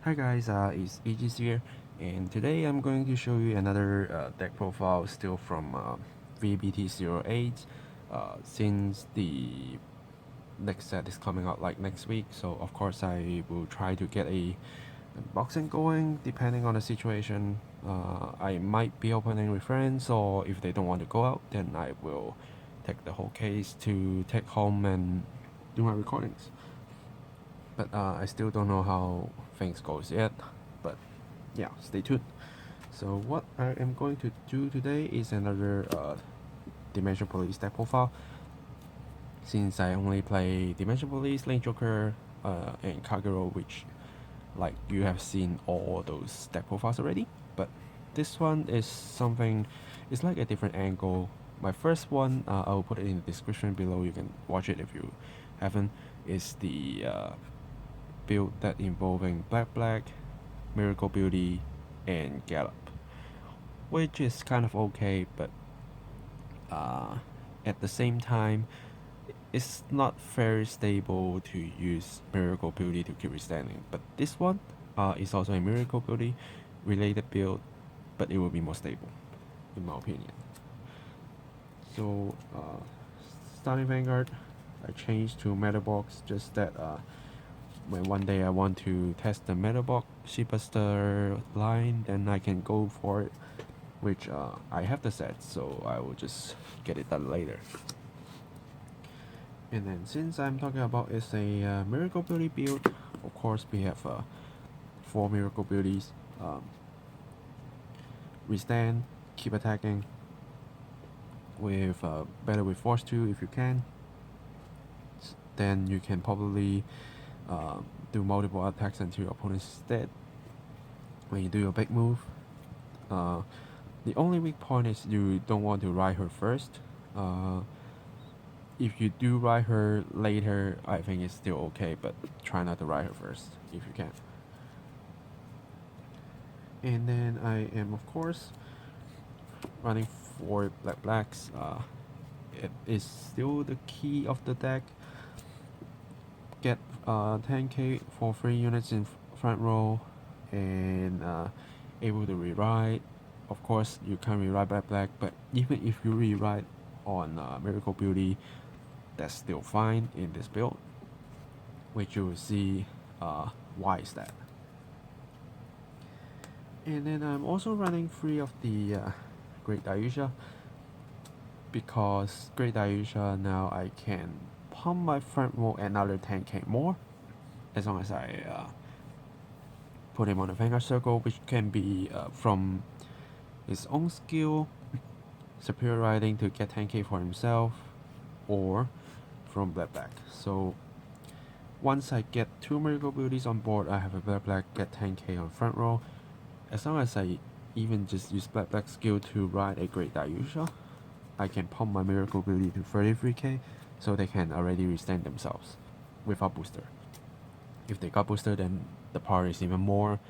Hi guys, it's Aegis here, and today I'm going to show you another deck profile still from VBT08, since the next set is coming out like next week, so of course I will try to get a unboxing going depending on the situation. I might be opening with friends, or if they don't want to go out, then I will take the whole case to take home and do my recordings. But I still don't know how things goes yet, but yeah, stay tuned. So what I am going to do today is another Dimension Police deck profile. Since I only play Dimension Police, Lane Joker, and Kagero, which like you have seen all those deck profiles already, but this one is something, it's like a different angle. My first one, I will put it in the description below, you can watch it if you haven't, is the build that involving Bladblack, Miracle Beauty, and Gallop, which is kind of okay, but at the same time, it's not very stable to use Miracle Beauty to keep it standing. But this one is also a Miracle Beauty related build, but it will be more stable, in my opinion. So, starting Vanguard, I changed to Meta Box, just that when one day I want to test the Meta Box Shipbuster line, then I can go for it, which I have the set, so I will just get it done later. And then since I'm talking about it's a Miracle Beauty build, of course we have 4 Miracle Beauties. Withstand, keep attacking, with better with Force 2 if you can. Then you can probably do multiple attacks until your opponent is dead when you do your big move. The only weak point is you don't want to ride her first. If you do ride her later, I think it's still okay, but try not to ride her first if you can. And then I am of course running for Bladblacks. It is still the key of the deck. Get 10k for 3 units in front row, and able to rewrite. Of course you can't rewrite Bladblack, but even if you rewrite on Miracle Beauty, that's still fine in this build, which you will see why is that. And then I'm also running 3 of the Great Daiyuu Sha, because Great Daiyuu Sha now I can pump my front row another 10k more, as long as I put him on the Vanguard circle, which can be from his own skill, superior riding to get 10k for himself, or from Bladblack. So once I get 2 Miracle Beauties on board, I have a Bladblack get 10k on front row. As long as I even just use Bladblack skill to ride a Great Daiyuu Sha, I can pump my Miracle Beauty to 33k, so they can already withstand themselves without booster. If they got booster, then the power is even more,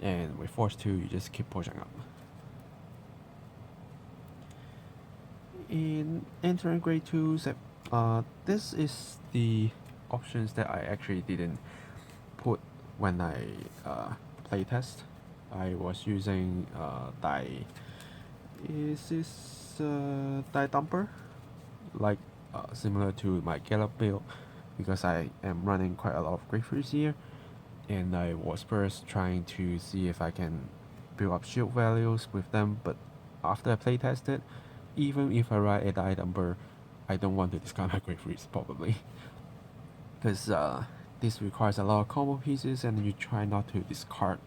and with Force 2 you just keep pushing up. In entering grade 2, this is the options that I actually didn't put when I playtest. I was using is this die dumper, like similar to my Gallop build, because I am running quite a lot of Great Freeze here, and I was first trying to see if I can build up shield values with them, but after I playtested, even if I ride a die dumper, I don't want to discard my Great Freeze probably, because this requires a lot of combo pieces, and you try not to discard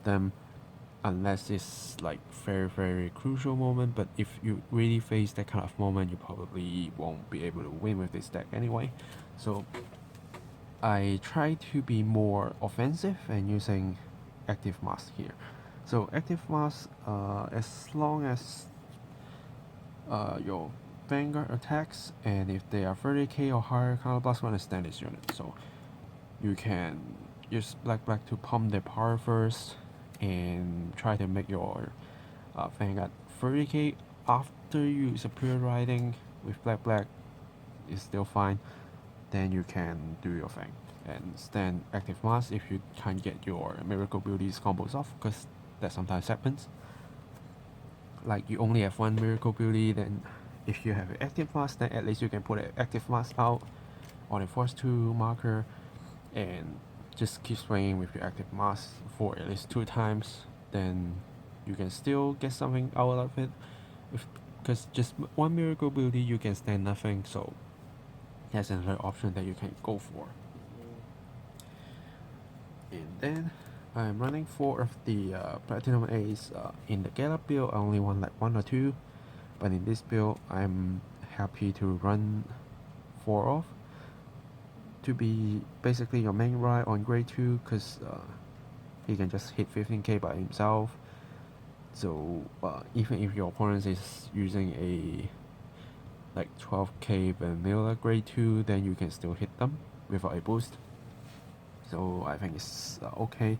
them unless it's like very crucial moment. But if you really face that kind of moment, you probably won't be able to win with this deck anyway. So I try to be more offensive and using active mask here. So active mask, as long as your Vanguard attacks, and if they are 30k or higher, counterblast when a standard unit, so you can use Bladblack to pump their power first and try to make your Vanguard 30k. After you superior riding with Bladblack is still fine, then you can do your thing. and stand active mass if you can't get your Miracle Beauty's combos off, because that sometimes happens. Like you only have one Miracle Beauty, then if you have an active mask, then at least you can put an active mask out on a force 2 marker and just keep swinging with your active mask for at least 2 times, then you can still get something out of it. Because just one Miracle Beauty you can stand nothing, so that's another option that you can go for. And then I'm running 4 of the Platinum Ace in the Gallop build. I only want like 1 or 2, but in this build I'm happy to run 4 off to be basically your main ride on grade 2, because he can just hit 15k by himself. So even if your opponent is using a like 12k vanilla grade 2, then you can still hit them without a boost. So I think it's okay.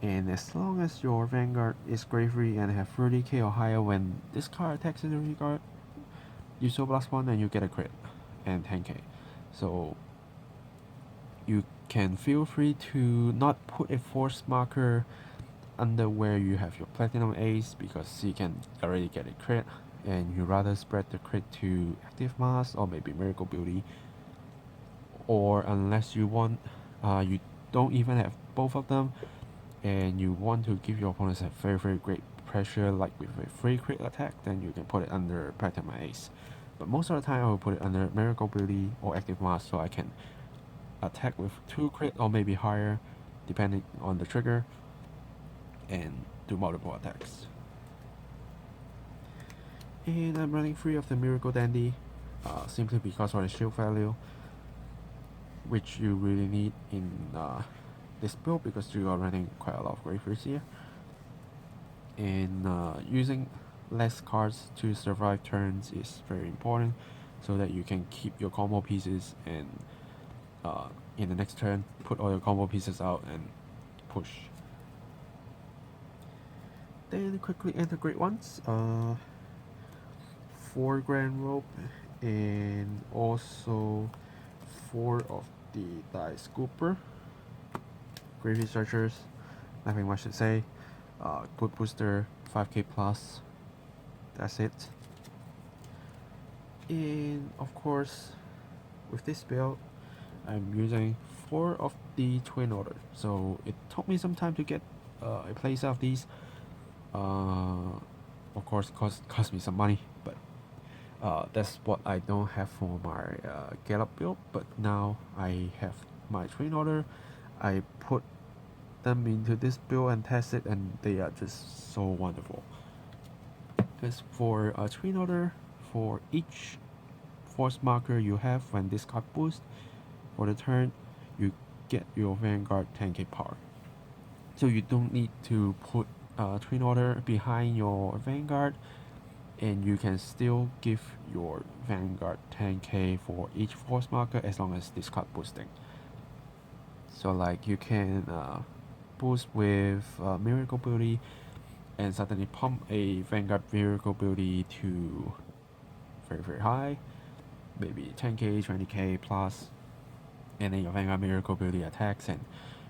And as long as your Vanguard is grade 3 and have 30k or higher, when this card attacks in the regard, you show +1 and you get a crit and 10k. So you can feel free to not put a force marker under where you have your Platinum Ace, because he can already get a crit, and you rather spread the crit to active mask or maybe Miracle Beauty. Or unless you want, you don't even have both of them, and you want to give your opponents a very great pressure, like with a free crit attack, then you can put it under Platinum Ace. But most of the time I will put it under Miracle Beauty or active mask, so I can attack with 2 crit or maybe higher depending on the trigger, and do multiple attacks. And I'm running 3 of the Miracle Dandy, simply because of the shield value, which you really need in this build, because you are running quite a lot of grade 3s here. And using less cards to survive turns is very important, so that you can keep your combo pieces and in the next turn put all your combo pieces out and push. Then quickly enter grade 1s, 4 Grand Rope, and also 4 of the Die Scooper. Great researchers, nothing much to say. Good booster, 5k plus, that's it. And of course, with this build, I'm using 4 of the Twin Order, so it took me some time to get a place of these. Of course, cost me some money, but that's what I don't have for my Gallop build. But now I have my Twin Order. I put them into this build and test it, and they are just so wonderful. Because for a Twin Order, for each force marker you have when this card boosts, for the turn, you get your Vanguard 10k power. So you don't need to put Twin Order behind your Vanguard, and you can still give your Vanguard 10k for each force marker as long as this card boosting. So like you can boost with Miracle Beauty and suddenly pump a Vanguard Miracle Beauty to very high, maybe 10k, 20k plus, and then your Vanguard Miracle Beauty attacks, and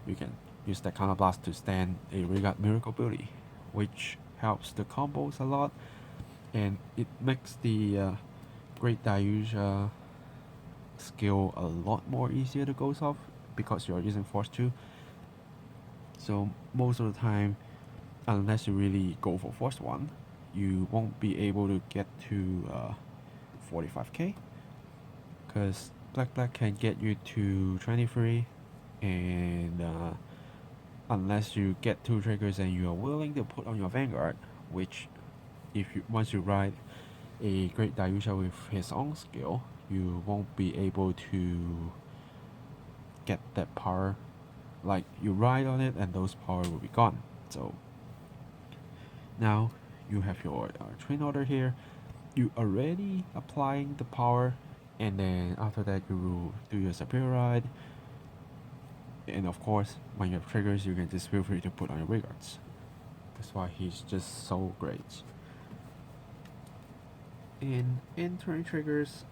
you can use that counter blast to stand a Vanguard Miracle Beauty, which helps the combos a lot, and it makes the Great Diush skill a lot more easier to go off, because you're using Force 2. So most of the time, unless you really go for Force 1, you won't be able to get to 45k, because Bladblack can get you to 23, and unless you get 2 triggers and you are willing to put on your Vanguard, which once you ride a Great Diush with his own skill, you won't be able to get that power. Like you ride on it and those power will be gone. So now you have your Twin Order here. You already applying the power, and then after that you will do your Superior Ride. And of course, when you have triggers, you can just feel free to put on your Regards. That's why he's just so great. And entering triggers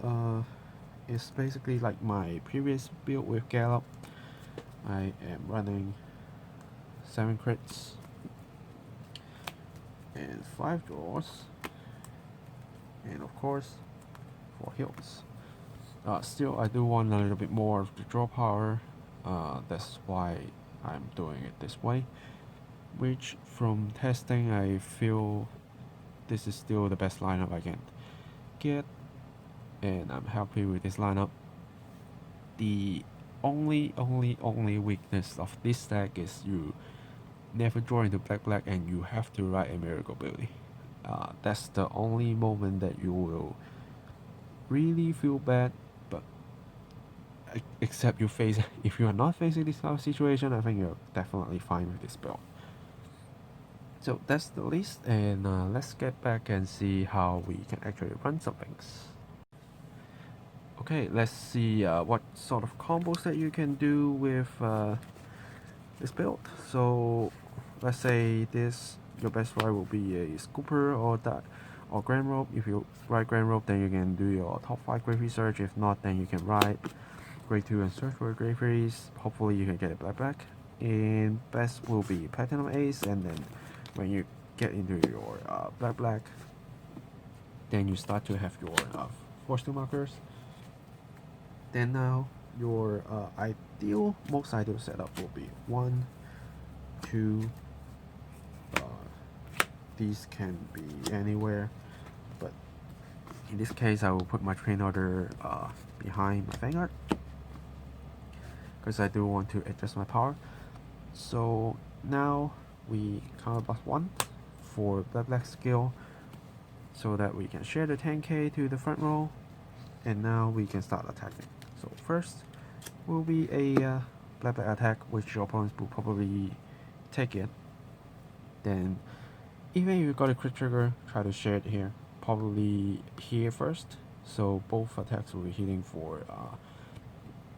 is basically like my previous build with Gallop. I am running 7 crits and 5 draws, and of course 4 heals. Still, I do want a little bit more of the draw power. That's why I'm doing it this way, which from testing I feel this is still the best lineup I can get, and I'm happy with this lineup. The only weakness of this deck is you never draw into Bladblack and you have to write a miracle ability. That's the only moment that you will really feel bad, but except you face if you are not facing this kind of situation, I think you're definitely fine with this build. So that's the list, and let's get back and see how we can actually run some things. Okay, let's see what sort of combos that you can do with this build. So let's say this, your best ride will be a Scooper or Grand Rope. If you ride Grand Rope, then you can do your top 5 Grade 3 search. If not, then you can ride Grade 2 and search for Grade 3s. Hopefully you can get a Bladblack. And best will be Platinum Ace, and then when you get into your Bladblack, then you start to have your Force 2 markers. Then now your most ideal setup will be 1, 2. These can be anywhere, but in this case I will put my train order behind my Vanguard because I do want to adjust my power. So now we counter plus 1 for Bladblack skill so that we can share the 10k to the front row, and now we can start attacking. So first will be a Bladblack attack, which your opponents will probably take it. Then even if you got a crit trigger, try to share it here. Probably here first, so both attacks will be hitting for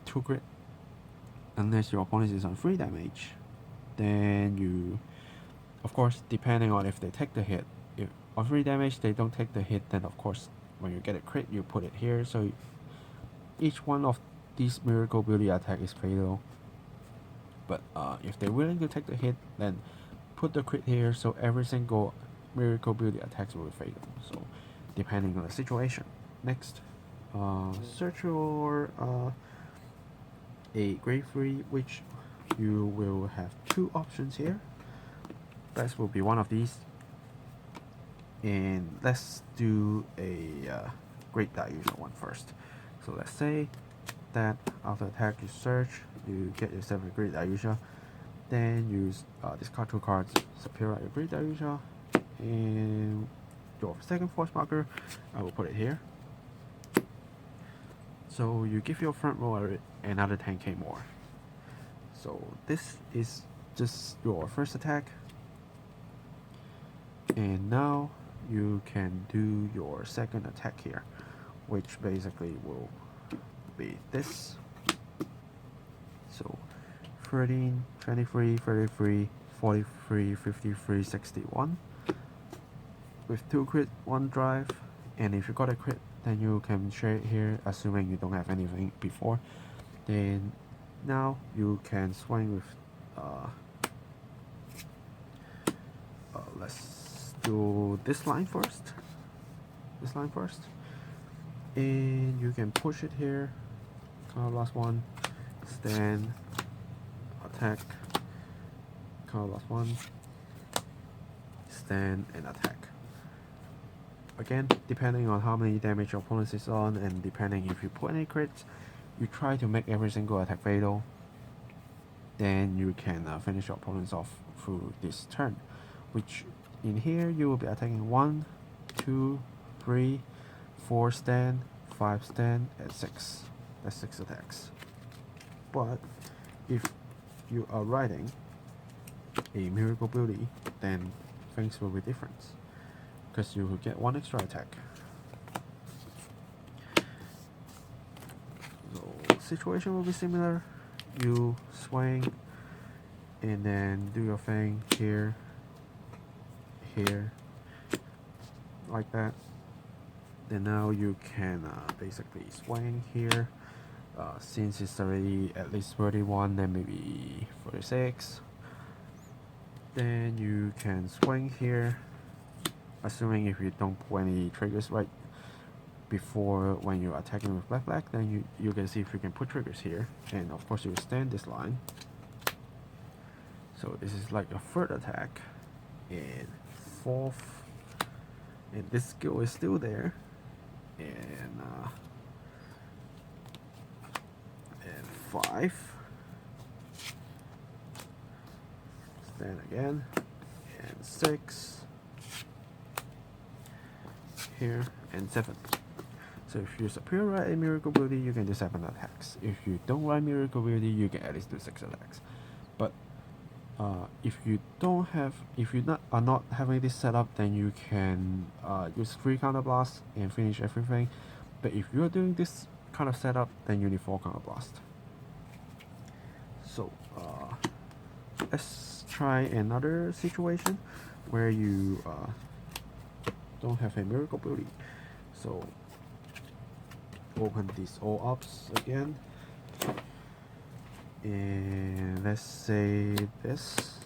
2 crit. Unless your opponent is on 3 damage, then you, of course, depending on if they take the hit. If on 3 damage they don't take the hit, then of course when you get a crit you put it here, so each one of these miracle ability attack is fatal. But if they're willing to take the hit, then put the crit here, so every single miracle ability attacks will be fatal. So depending on the situation. Next, search for a Grade 3, which you will have 2 options here. Best will be one of these, and let's do a Great Diyushi User one first. So let's say that after attack you search, you get yourself a Great Diyushi, then use discard 2 cards, superior your Great Diyushi, and your second force marker, I will put it here. So you give your front row another 10k more. So this is just your first attack, and now you can do your second attack here, which basically will be this. So 13, 23, 33, 43, 53, 61 with 2 crit, 1 drive, and if you got a crit, then you can share it here, assuming you don't have anything before. Then now you can swing with let's do this line first. And you can push it here. Last one, stand, attack. Last one, stand and attack. Again, depending on how many damage your opponent is on, and depending if you put any crits, you try to make every single attack fatal. Then you can finish your opponents off through this turn, which in here you will be attacking 1, 2, 3, 4 stand, 5 stand, and 6. That's 6 attacks. But if you are riding a miracle ability, then things will be different, because you will get 1 extra attack. So situation will be similar. You swing and then do your thing here, like that. Then now you can basically swing here, since it's already at least 31 and maybe 46, then you can swing here, assuming if you don't put any triggers right before when you're attacking with Bladblack, then you can see if you can put triggers here, and of course you will stand this line. So this is like a third attack, and fourth, and this skill is still there, and 5, stand again, and 6 here, and 7. So if you superior right a miracle ability, you can do 7 attacks. If you don't write miracle ability, you can at least do 6 attacks. But if you are not having this setup, then you can use 3 counter blasts and finish everything. But if you're doing this kind of setup, then you need 4 counter blast. So let's try another situation where you don't have a miracle ability. So open these all ups again, and let's say this.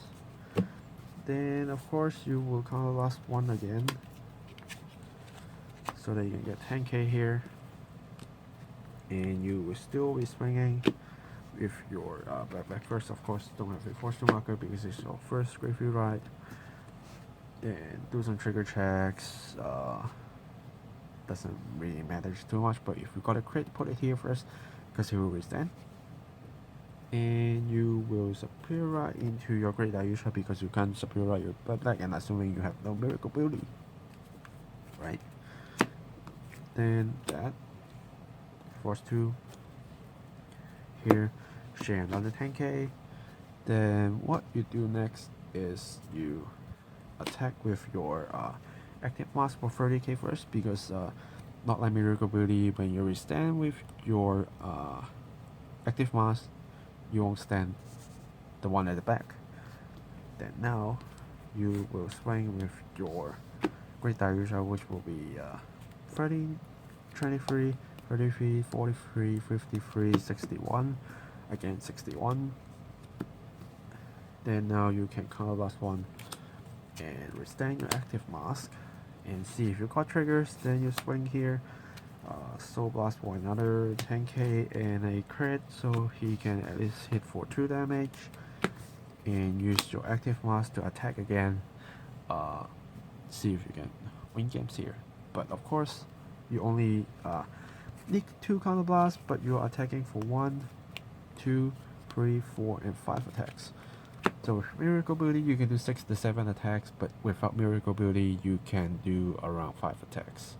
Then of course you will counter blast 1 again, so that you can get 10k here, and you will still be swinging with your Bladblack. First, of course, don't have a force to marker because it's your first graveyard ride. Then do some trigger checks. Doesn't really matter too much, but if you got a crit, put it here first because he will withstand. And you will superior into your Great Daiyuu Sha because you can't superior your Bladblack, and assuming you have no miracle ability, right? Then that force 2 here, share another 10k. Then what you do next is you attack with your active mask for 30k first, because not like miracle ability, when you withstand with your active mask, you won't stand the one at the back. Then now you will swing with your Great Daiyuu Sha, which will be 30, 23, 33, 43, 53, 61, again 61. Then now you can counter blast 1 and withstand your active mask and see if you got triggers. Then you swing here, soul blast for another 10k and a crit, so he can at least hit for 2 damage, and use your active mask to attack again. See if you can win games here, but of course you only need 2 counter blasts, but you're attacking for 1, 2, 3, 4, and 5 attacks. So with miracle ability you can do 6 to 7 attacks, but without miracle ability you can do around 5 attacks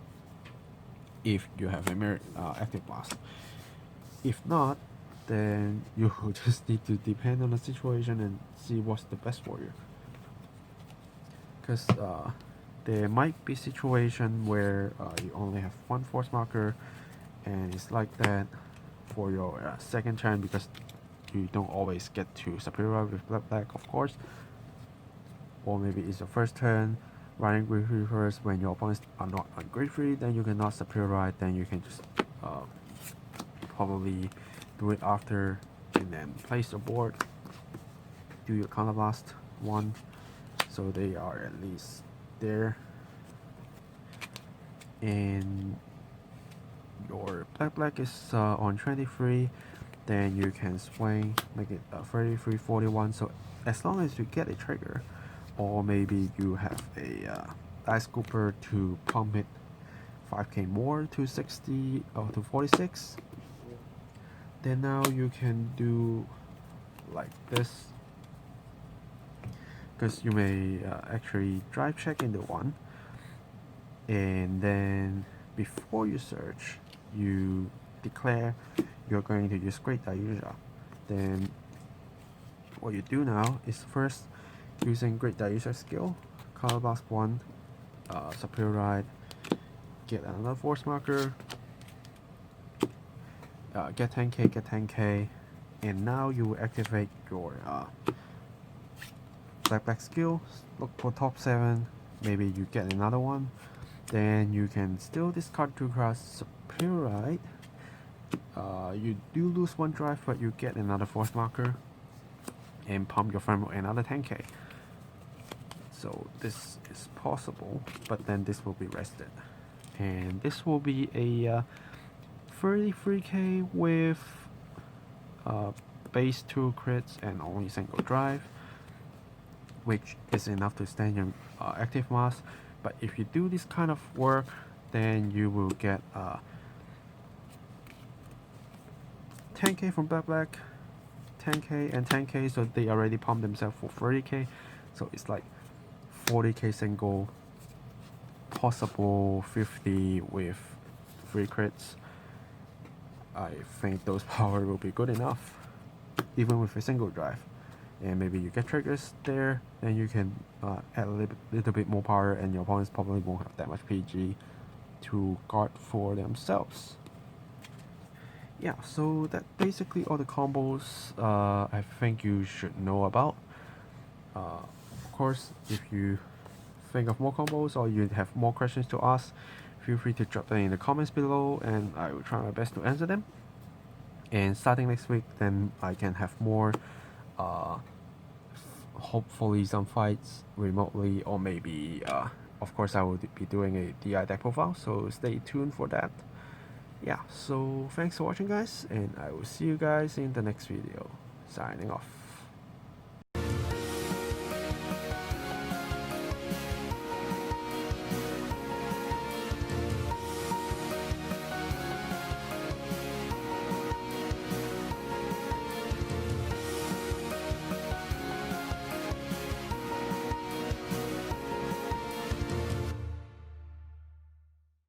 if you have a active blast. If not, then you just need to depend on the situation and see what's the best for you, because there might be situation where you only have 1 force marker, and it's like that for your second turn, because you don't always get to superior with Bladblack, of course. Or maybe it's your first turn, running grade 3 first. When your opponents are not on grade 3, then you cannot superior, then you can just probably do it after, and then place your board, do your counter blast 1, so they are at least there. And your Bladblack is on 23, then you can swing, make it 33, 41. So as long as you get a trigger, or maybe you have a dice scooper to pump it 5k more to 60 or to 46, then now you can do like this, because you may actually drive check into 1, and then before you search you declare you're going to use Great Daiyuu Sha. Then what you do now is first, using Great Daiyuu Sha skill, counter blast 1, superior ride, get another force marker, get 10k, and now you will activate your Bladblack skill, look for top 7, maybe you get another one, then you can still discard 2 cards, superior ride, you do lose one drive, but you get another force marker and pump your firmware another 10k. So this is possible, but then this will be rested. And this will be a 33k with base 2 crits and only single drive, which is enough to stand your active mass. But if you do this kind of work, then you will get 10k from Bladblack, 10k and 10k, so they already pumped themselves for 30k, so it's like 40k single, possible 50 with 3 crits. I think those power will be good enough, even with a single drive. And maybe you get triggers there, then you can add a little bit more power, and your opponents probably won't have that much PG to guard for themselves. Yeah, so that's basically all the combos I think you should know about. Of course, if you think of more combos or you have more questions to ask, feel free to drop them in the comments below, and I will try my best to answer them. And starting next week, then I can have more hopefully some fights remotely, or maybe of course I will be doing a DI deck profile, so stay tuned for that. Yeah, so thanks for watching guys, and I will see you guys in the next video. Signing off.